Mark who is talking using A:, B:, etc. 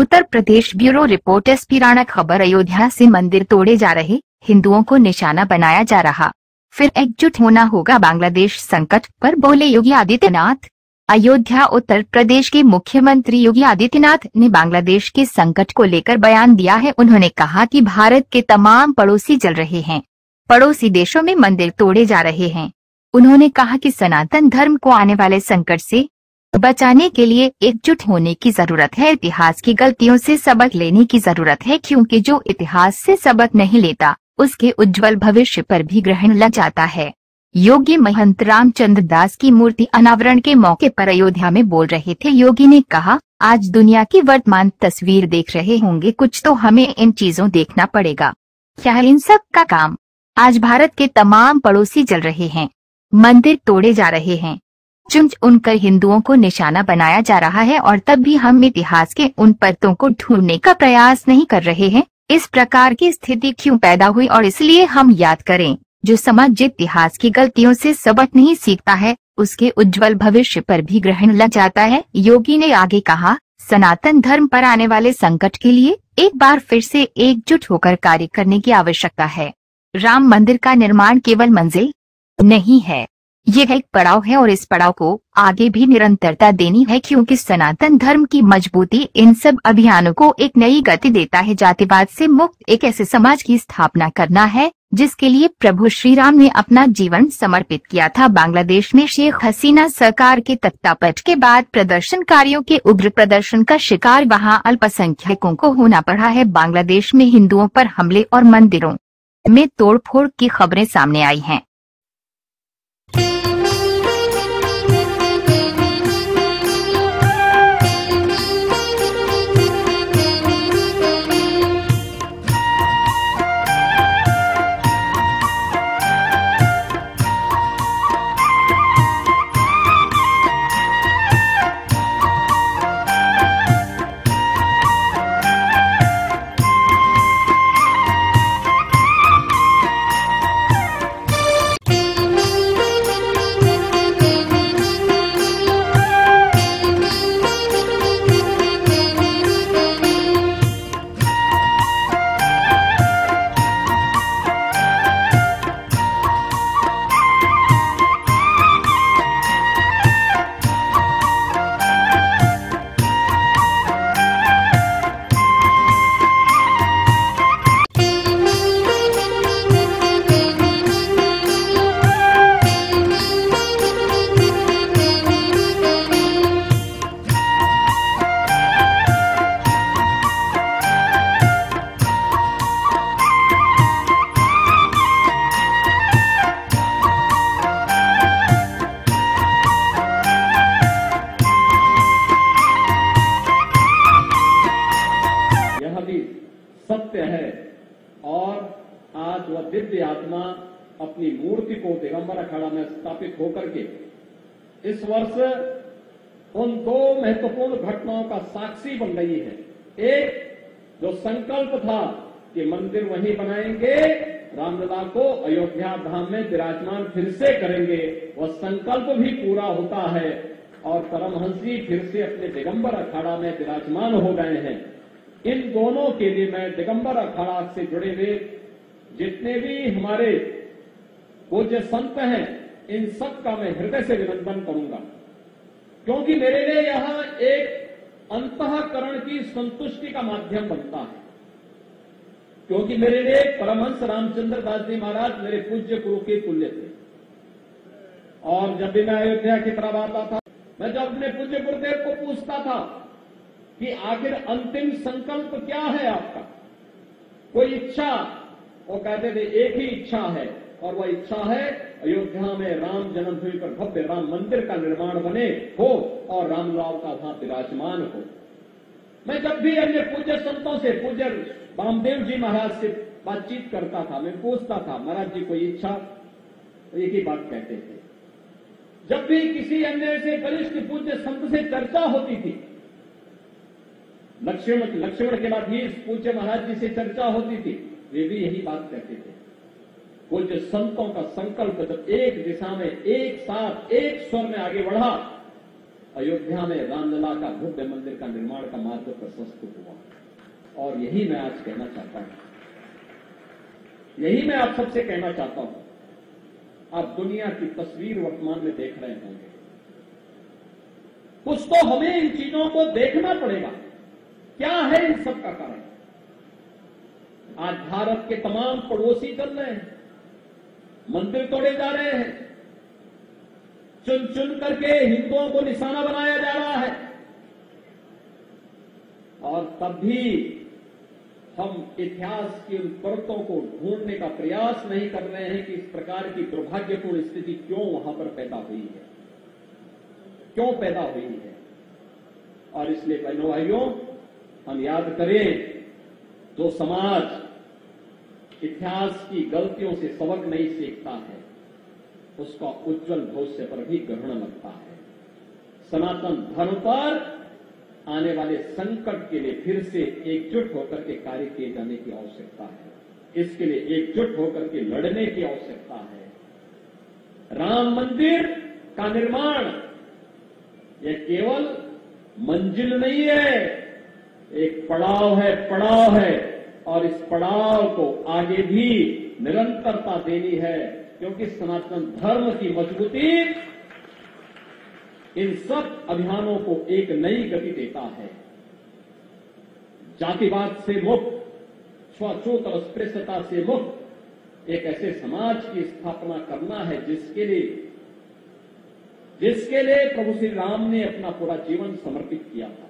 A: Uttar Pradesh bureau report. एस्पिराना खबर। अयोध्या से मंदिर तोड़े जा रहे, हिंदुओं को निशाना बनाया जा रहा, फिर एकजुट होना होगा। बांग्लादेश संकट पर बोले योगी आदित्यनाथ। अयोध्या उत्तर प्रदेश के मुख्यमंत्री योगी आदित्यनाथ ने बांग्लादेश के संकट को लेकर बयान दिया है। उन्होंने कहा कि भारत के तमाम पड़ोसी जल रहे हैं, पड़ोसी देशों में मंदिर तोड़े जा रहे हैं। उन्होंने कहा कि सनातन धर्म को आने वाले संकट से बचाने के लिए एकजुट होने की जरूरत है। इतिहास की गलतियों से सबक लेने की जरूरत है, क्योंकि जो इतिहास से सबक नहीं लेता उसके उज्जवल भविष्य पर भी ग्रहण लग जाता है। योगी महंत रामचंद्र दास की मूर्ति अनावरण के मौके पर अयोध्या में बोल रहे थे। योगी ने कहा, आज दुनिया की वर्तमान तस्वीर देख रहे होंगे, कुछ तो हमें इन चीजों देखना पड़ेगा। क्या है इन सब का काम? आज भारत के तमाम पड़ोसी जल रहे हैं, मंदिर तोड़े जा रहे हैं, चुन चुनकर हिंदुओं को निशाना बनाया जा रहा है, और तब भी हम इतिहास के उन परतों को ढूंढने का प्रयास नहीं कर रहे हैं। इस प्रकार की स्थिति क्यों पैदा हुई? और इसलिए हम याद करें, जो समाज इतिहास की गलतियों से सबक नहीं सीखता है उसके उज्जवल भविष्य पर भी ग्रहण लग जाता है। योगी ने आगे कहा, सनातन धर्म पर आने वाले संकट के लिए एक बार फिर से एकजुट होकर कार्य करने की आवश्यकता है। राम मंदिर का निर्माण केवल मंजिल नहीं है, यह एक पड़ाव है, और इस पड़ाव को आगे भी निरंतरता देनी है, क्योंकि सनातन धर्म की मजबूती इन सब अभियानों को एक नई गति देता है। जातिवाद से मुक्त एक ऐसे समाज की स्थापना करना है जिसके लिए प्रभु श्री राम ने अपना जीवन समर्पित किया था। बांग्लादेश में शेख हसीना सरकार के तख्तापलट के बाद प्रदर्शनकारियों के उग्र प्रदर्शन का शिकार वहां अल्पसंख्यकों को होना पड़ा है। बांग्लादेश में हिंदुओं पर हमले और मंदिरों में तोड़फोड़ की खबरें सामने आई हैं।
B: सत्य है, और आज वह दिव्य आत्मा अपनी मूर्ति को दिगंबर अखाड़ा में स्थापित होकर के इस वर्ष उन दो महत्वपूर्ण घटनाओं का साक्षी बन रही है। एक जो संकल्प था कि मंदिर वहीं बनाएंगे, रामलला को अयोध्या धाम में विराजमान फिर से करेंगे, वह संकल्प भी पूरा होता है, और परमहंस जी फिर से अपने दिगंबर अखाड़ा में विराजमान हो गए हैं। इन दोनों के लिए मैं दिगंबर अखाड़ा से जुड़े हुए जितने भी हमारे पूज्य संत हैं, इन सब का मैं हृदय से अभिनंदन करूंगा, क्योंकि मेरे लिए यह एक अंतःकरण की संतुष्टि का माध्यम बनता है। क्योंकि मेरे लिए परमहंस रामचंद्र दास जी महाराज मेरे पूज्य गुरु के तुल्य थे, और जब भी मैं अयोध्या की तरफ आता था, मैं जब अपने पूज्य गुरुदेव को पूछता था कि आखिर अंतिम संकल्प क्या है आपका, कोई इच्छा, वो कहते थे एक ही इच्छा है, और वह इच्छा है अयोध्या में राम जन्मभूमि पर भव्य राम मंदिर का निर्माण बने हो और रामलाल का वहां विराजमान हो। मैं जब भी अन्य पूज्य संतों से, पूज्य वामदेव जी महाराज से बातचीत करता था, मैं पूछता था, महाराज जी कोई इच्छा? तो एक ही बात कहते थे। जब भी किसी अन्य से वरिष्ठ पूज्य संत से चर्चा होती थी, लक्ष्मण के बाद ही पूज्य महाराज जी से चर्चा होती थी, वे भी यही बात कहते थे। पूज्य संतों का संकल्प जब एक दिशा में एक साथ एक स्वर में आगे बढ़ा, अयोध्या में रामलला का भव्य मंदिर का निर्माण का मार्ग प्रशस्त हुआ। और यही मैं आज कहना चाहता हूं, यही मैं आप सबसे कहना चाहता हूं। आप दुनिया की तस्वीर वर्तमान में देख रहे होंगे, कुछ तो हमें इन चीजों को देखना पड़ेगा। क्या है इन सब का कारण? आज भारत के तमाम पड़ोसी चल रहे हैं, मंदिर तोड़े जा रहे हैं, चुन चुन करके हिंदुओं को निशाना बनाया जा रहा है, और तब भी हम इतिहास की उन परतों को ढूंढने का प्रयास नहीं कर रहे हैं कि इस प्रकार की दुर्भाग्यपूर्ण स्थिति क्यों वहां पर पैदा हुई है, क्यों पैदा हुई है। और इसलिए बहनों भाइयों, हम याद करें, जो समाज इतिहास की गलतियों से सबक नहीं सीखता है, उसका उज्जवल भविष्य पर भी ग्रहण लगता है। सनातन धर्म पर आने वाले संकट के लिए फिर से एकजुट होकर के कार्य किए जाने की आवश्यकता है। इसके लिए एकजुट होकर के लड़ने की आवश्यकता है। राम मंदिर का निर्माण यह केवल मंजिल नहीं है, एक पड़ाव है, और इस पड़ाव को आगे भी निरंतरता देनी है, क्योंकि सनातन धर्म की मजबूती इन सब अभियानों को एक नई गति देता है। जातिवाद से मुक्त, छुआछूत और अस्पृश्यता से मुक्त एक ऐसे समाज की स्थापना करना है जिसके लिए प्रभु श्री राम ने अपना पूरा जीवन समर्पित किया था।